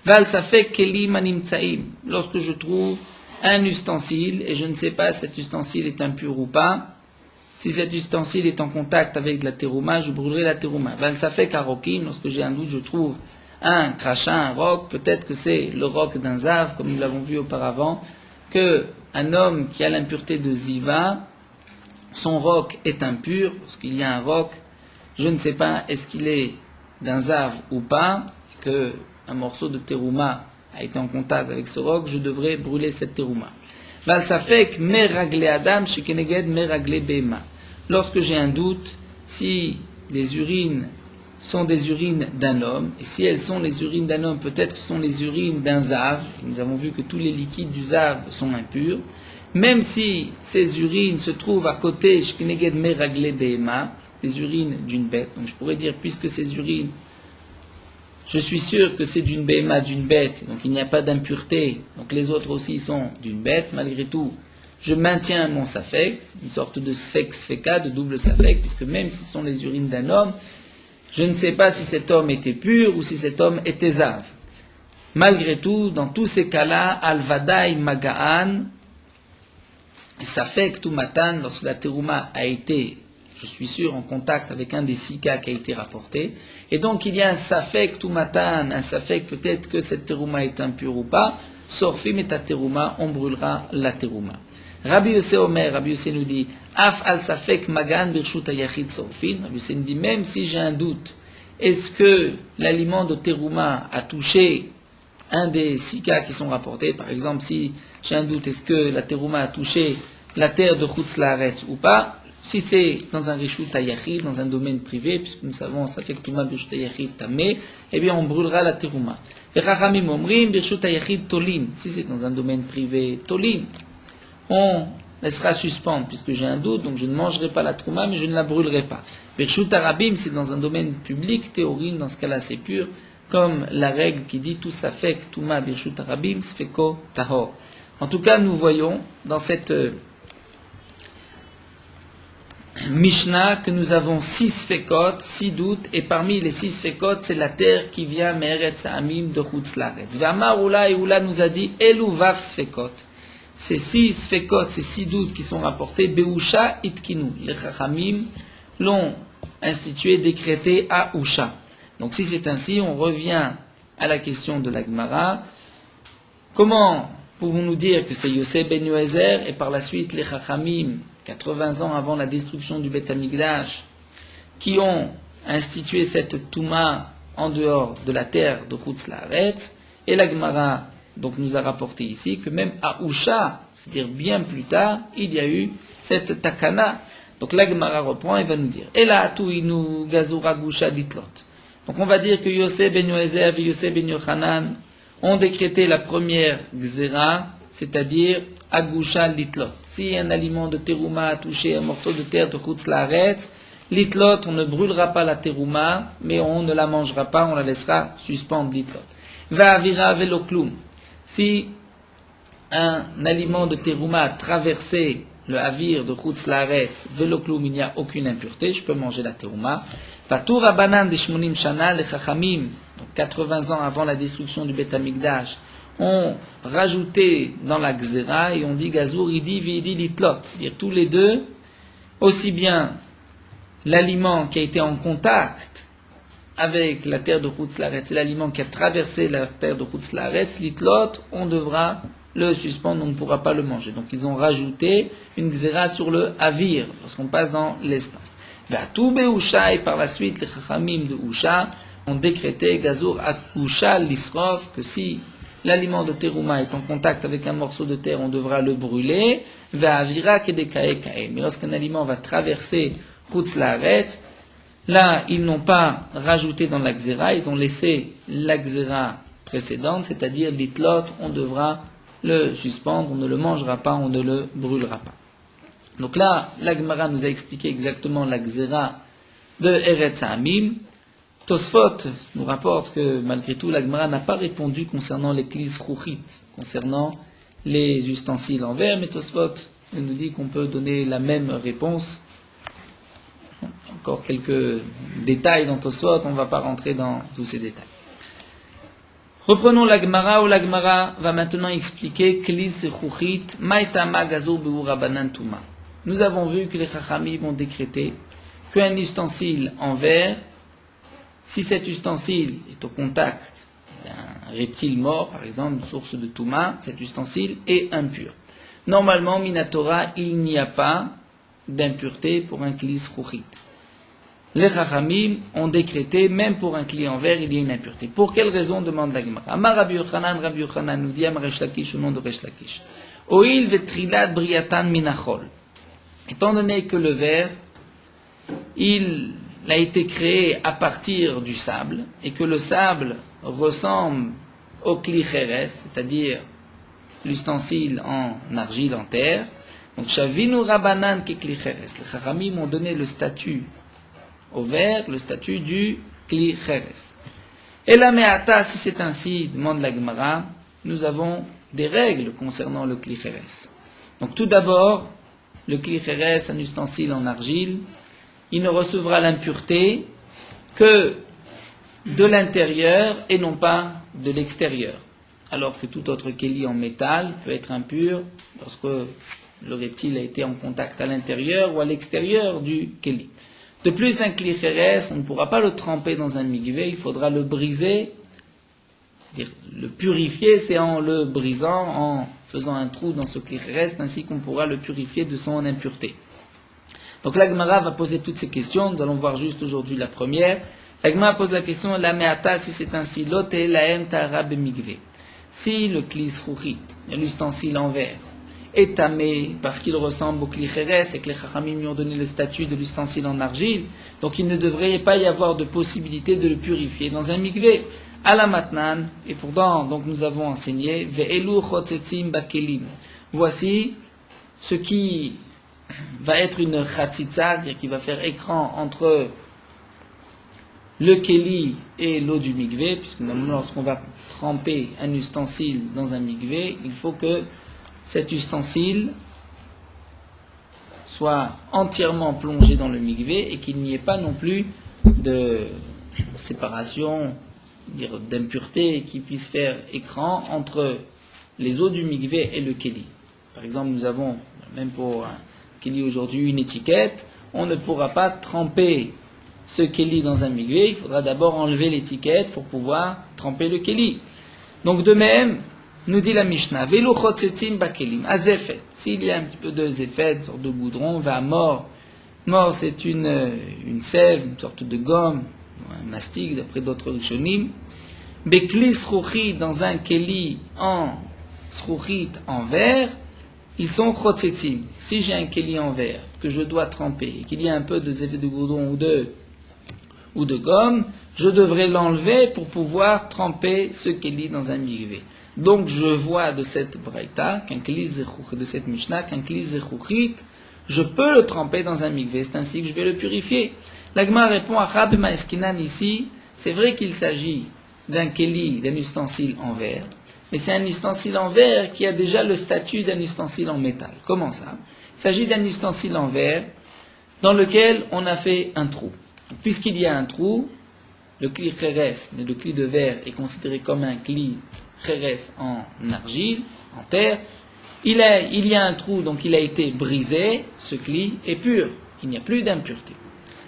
Val safek kelim animtsaim. Lorsque je trouve un ustensile, et je ne sais pas si cet ustensile est impur ou pas, si cet ustensile est en contact avec la terouma, je brûlerai la terouma. Val safek harokim, lorsque j'ai un doute, je trouve un crachin, un roc, peut-être que c'est le roc d'un zav, comme nous l'avons vu auparavant, que un homme qui a l'impureté de ziva, son roc est impur, parce qu'il y a un roc, je ne sais pas est-ce qu'il est d'un zav ou pas, que un morceau de terouma a été en contact avec ce roc, je devrais brûler cette terouma. Val safek meragle adam shekeneged meragle bema. Lorsque j'ai un doute, si les urines sont des urines d'un homme, et si elles sont les urines d'un homme, peut-être que ce sont les urines d'un zav, nous avons vu que tous les liquides du zav sont impurs, même si ces urines se trouvent à côté, shekeneged meragle bema, les urines d'une bête, donc je pourrais dire, puisque ces urines, je suis sûr que c'est d'une béma, d'une bête, donc il n'y a pas d'impureté, donc les autres aussi sont d'une bête, malgré tout, je maintiens mon safek, une sorte de sfek sfeka, de double safek, puisque même si ce sont les urines d'un homme, je ne sais pas si cet homme était pur ou si cet homme était zav. Malgré tout, dans tous ces cas-là, al-vadaï maga'an, Safek Tumatan, lorsque la terouma a été, je suis sûr, en contact avec un des 6 cas qui a été rapporté, et donc il y a un Safek Tumatan, un Safek peut-être que cette terouma est impure ou pas, Sorfim et ta terouma, on brûlera la terouma. Rabbi Yossé Omer, Rabbi Yossé nous dit, Af al Safek Magan Birshut Ayachid Sorfin, Rabbi Yossé nous dit, même si j'ai un doute, est-ce que l'aliment de terouma a touché un des 6 cas qui sont rapportés, par exemple, si j'ai un doute, est-ce que la terouma a touché la terre de Chutz Laaretz ou pas? Si c'est dans un Rishut Hayachid, dans un domaine privé, puisque nous savons, ça fait que Touma Birshut Hayachid Tamé, eh bien on brûlera la terouma. Vechachamim Omrim Birshut Hayachid Tolin, si c'est dans un domaine privé, Tolin, on laissera suspendre, puisque j'ai un doute, donc je ne mangerai pas la terouma, mais je ne la brûlerai pas. Birshut Arabim, c'est dans un domaine public, théorine, dans ce cas-là c'est pur, comme la règle qui dit tout ça fait que Touma Birshut Arabim Sfeko Tahor. En tout cas, nous voyons dans cette Mishnah que nous avons 6 Fekot, 6 doutes, et parmi les 6 Fekot, c'est la terre qui vient Meretz Amim de Chutz Laaretz. V'amar Ula et Ula nous a dit Elu Vav Sfekot. Ces 6 Fekot, ces 6 doutes qui sont rapportés, Beusha Itkinu. Les Chachamim l'ont institué, décrété à Usha. Donc si c'est ainsi, on revient à la question de la Gemara. Comment pouvons-nous dire que c'est Yosef ben Yoézer et par la suite les Chachamim, 80 ans avant la destruction du Beth Amikdash, qui ont institué cette Touma en dehors de la terre de Chutz Laaretz, et la Gemara donc nous a rapporté ici que même à Usha, c'est-à-dire bien plus tard, il y a eu cette Takana. Donc la Gemara reprend et va nous dire Ela atuinu gazura gusha ditlot. Donc on va dire que Yosef ben Yoézer et Yosef ben Yochanan ont décrété la première Gzera, c'est-à-dire Agusha Litlot. Si un aliment de terouma a touché un morceau de terre de Chutz Laaretz, Litlot, on ne brûlera pas la terouma, mais on ne la mangera pas, on la laissera suspendre Litlot. Va avira veloklum. Si un aliment de terouma a traversé le avir de Chutz Laaretz, veloklum, il n'y a aucune impureté, je peux manger la terouma. Patur Abanan de Shmonim Shana, les Chachamim, 80 ans avant la destruction du Beth Amikdash, ont rajouté dans la Gzera et on dit Gazour, Idi, Vidi, Litlot. Dire tous les deux, aussi bien l'aliment qui a été en contact avec la terre de Chutz Laaretz et l'aliment qui a traversé la terre de Chutz Laaretz, Litlot, on devra le suspendre, on ne pourra pas le manger. Donc ils ont rajouté une Gzera sur le Avir, lorsqu'on passe dans l'espace. Vatou Beusha, et par la suite les Chachamim de Usha ont décrété Gazour Akusha l'Isrof, que si l'aliment de terouma est en contact avec un morceau de terre, on devra le brûler. Ve'avira kedekae kae. Mais lorsqu'un aliment va traverser Chutz Laaretz, là, ils n'ont pas rajouté dans la Gzera, ils ont laissé la Gzera précédente, c'est-à-dire l'itlot, on devra le suspendre, on ne le mangera pas, on ne le brûlera pas. Donc là, la Gemara nous a expliqué exactement la Gzera de Eretz Hamim. Tosfot nous rapporte que malgré tout, la Gemara n'a pas répondu concernant les klis chouchit, concernant les ustensiles en verre, mais Tosfot nous dit qu'on peut donner la même réponse. Encore quelques détails dans Tosfot, on ne va pas rentrer dans tous ces détails. Reprenons la Gemara, où la Gemara va maintenant expliquer klis chouchit, maitama gazur beurabanan tuma. Nous avons vu que les Chachamim ont décrété qu'un ustensile en verre, si cet ustensile est au contact d'un reptile mort, par exemple, une source de Touma, cet ustensile est impur. Normalement, Minatora, il n'y a pas d'impureté pour un klis chouchit. Les Chachamim ont décrété, même pour un kli en verre, il y a une impureté. Pour quelle raison, demande la Gemara. Amar Rabbi Yochanan nous dit, Amar Resh Lakish, au nom de Resh Lakish. Oil vetrilat briatan minachol. Étant donné que le verre, il a été créé à partir du sable, et que le sable ressemble au kli cheres, c'est-à-dire l'ustensile en argile, en terre, donc shavinu rabanan ke kli cheres. Les Chachamim ont donné le statut au verre, le statut du kli cheres. Et la me'ata, si c'est ainsi, demande la Gemara, nous avons des règles concernant le kli cheres. Donc tout d'abord, le kli cheres, un ustensile en argile, il ne recevra l'impureté que de l'intérieur et non pas de l'extérieur. Alors que tout autre keli en métal peut être impur lorsque le reptile a été en contact à l'intérieur ou à l'extérieur du keli. De plus, un kli cheres, on ne pourra pas le tremper dans un mikvé, il faudra le briser, c'est-à-dire le purifier, c'est en le brisant, en faisant un trou dans ce kli cheres, ainsi qu'on pourra le purifier de son impureté. Donc la Gemara va poser toutes ces questions, nous allons voir juste aujourd'hui la première. La Gemara pose la question, la meata, si c'est ainsi, lote laem tara bemikvé. Si le kli srouchit, l'ustensile en verre, est tamé parce qu'il ressemble au kli cheres et que les chachamim lui ont donné le statut de l'ustensile en argile, donc il ne devrait pas y avoir de possibilité de le purifier dans un mikvé. À la matnan, et pourtant, donc nous avons enseigné, ve'elu chotzetzim bakelim. Voici ce qui va être une chatzitza, c'est-à-dire qui va faire écran entre le keli et l'eau du mikvé, puisque lorsqu'on va tremper un ustensile dans un mikvé, il faut que cet ustensile soit entièrement plongé dans le mikvé et qu'il n'y ait pas non plus de séparation, d'impureté qui puisse faire écran entre les eaux du mikvé et le keli. Par exemple, nous avons, même pour un keli aujourd'hui, une étiquette, on ne pourra pas tremper ce keli dans un mikvé, il faudra d'abord enlever l'étiquette pour pouvoir tremper le keli. Donc de même, nous dit la Mishnah, Velo chotzetzim bakelim, azefet. S'il y a un petit peu de zefet, une sorte de goudron, va mort. Mort, c'est une sève, une sorte de gomme, un mastic, d'après d'autres rishonim. Bekli srouchit, dans un keli en srouchit, en verre, ils sont chotzetzim. Si j'ai un keli en verre, que je dois tremper, et qu'il y a un peu de zefet de goudron ou de gomme, je devrais l'enlever pour pouvoir tremper ce keli dans un mikvé. Donc je vois de cette braïta, de cette Mishnah, qu'un kli zechouchit, je peux le tremper dans un mikvé, c'est ainsi que je vais le purifier. L'Agma répond à Rabbi Maeskinan ici, c'est vrai qu'il s'agit d'un keli, d'un ustensile en verre, mais c'est un ustensile en verre qui a déjà le statut d'un ustensile en métal. Comment ça? Il s'agit d'un ustensile en verre dans lequel on a fait un trou. Puisqu'il y a un trou, le kli cheres, le kli de verre, est considéré comme un kli cheres en argile, en terre. Il y a un trou, donc il a été brisé, ce kli est pur, il n'y a plus d'impureté.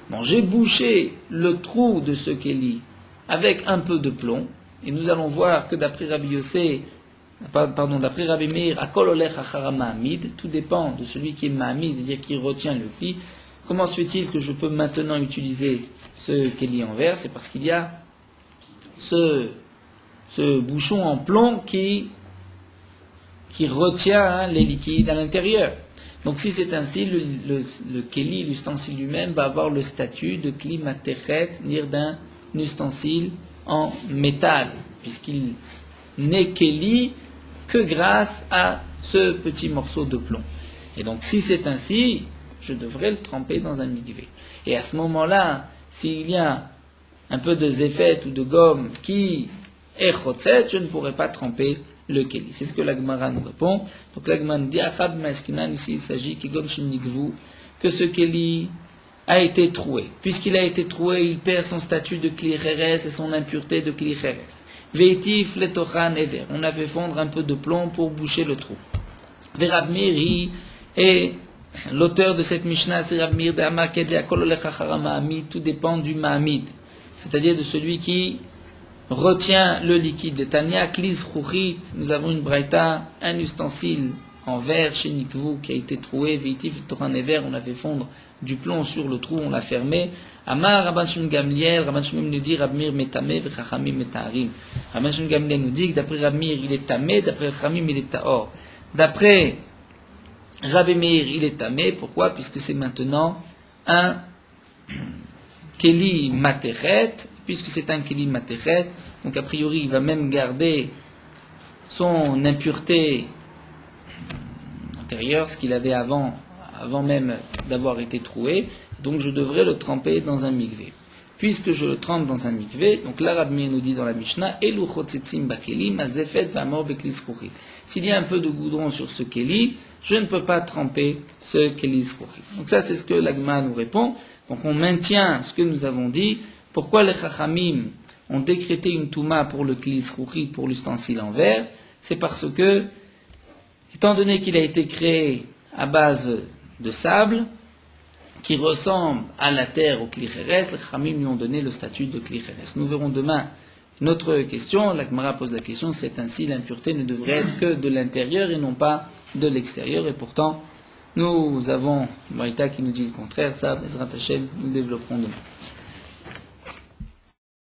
Bon, j'ai bouché le trou de ce kli avec un peu de plomb, et nous allons voir que d'après Rabbi Meir, Akol olech achara ma'amid, tout dépend de celui qui est ma'amid, c'est-à-dire qui retient le kli. Comment se fait-il que je peux maintenant utiliser ce keli en verre? C'est parce qu'il y a ce bouchon en plomb qui retient les liquides à l'intérieur. Donc si c'est ainsi, le keli, l'ustensile lui-même, va avoir le statut de kli matechet, c'est-à-dire d'un ustensile en métal, puisqu'il n'est keli que grâce à ce petit morceau de plomb. Et donc si c'est ainsi, je devrais le tremper dans un mikvé. Et à ce moment-là, s'il y a un peu de zéfet ou de gomme qui est chotzet, je ne pourrai pas tremper le keli. C'est ce que la Gemara nous répond. Donc la Gemara nous dit, Achab Maeskinan, ici il s'agit que ce keli a été troué. Puisqu'il a été troué, il perd son statut de kli cheres et son impureté de kli cheres. Veitif letochan ever. On a fait fondre un peu de plomb pour boucher le trou. Verab Miri, et l'auteur de cette Mishnah, c'est Rav Meir de Amar Kedle Akol olech achara ma'amid, tout dépend du ma'amid, c'est-à-dire de celui qui retient le liquide. De Tanya, Kli zechouchit, nous avons une braïta, un ustensile en verre chez Nikvou qui a été troué, Veitif Torah Never, on a fait fondre du plomb sur le trou, on l'a fermé. Amar Rabban Shimon Gamliel, Rabban Shimon nous dit Rav Meir metamé, v'chachamim metaharim. Rabban Shimon Gamliel nous dit que d'après Rav Meir il est tamé, d'après Chachamim il est tahor. D'après Rabbi Meir, il est tamé. Pourquoi? Puisque c'est maintenant un keli matechet. Puisque c'est un keli matechet, donc a priori, il va même garder son impureté antérieure, ce qu'il avait avant même d'avoir été troué. Donc je devrais le tremper dans un mikvé. Puisque je le trempe dans un mikvé, donc là Rabbi Meir nous dit dans la Mishnah, Elu chotzetzim bakelim azefet v'amor bekli zechouchit. S'il y a un peu de goudron sur ce keli, je ne peux pas tremper ce keli zechouchit. Donc ça, c'est ce que l'Agma nous répond. Donc on maintient ce que nous avons dit. Pourquoi les chachamim ont décrété une touma pour le keli zechouchit, pour l'ustensile en verre? C'est parce que, étant donné qu'il a été créé à base de sable qui ressemble à la terre au Klicheres. Les Chachamim lui ont donné le statut de Klicheres. Nous verrons demain une autre question. La Gemara pose la question, c'est ainsi l'impureté ne devrait être que de l'intérieur et non pas de l'extérieur. Et pourtant, nous avons Braïta qui nous dit le contraire. Ça, Bezrat Hashem, nous développerons demain.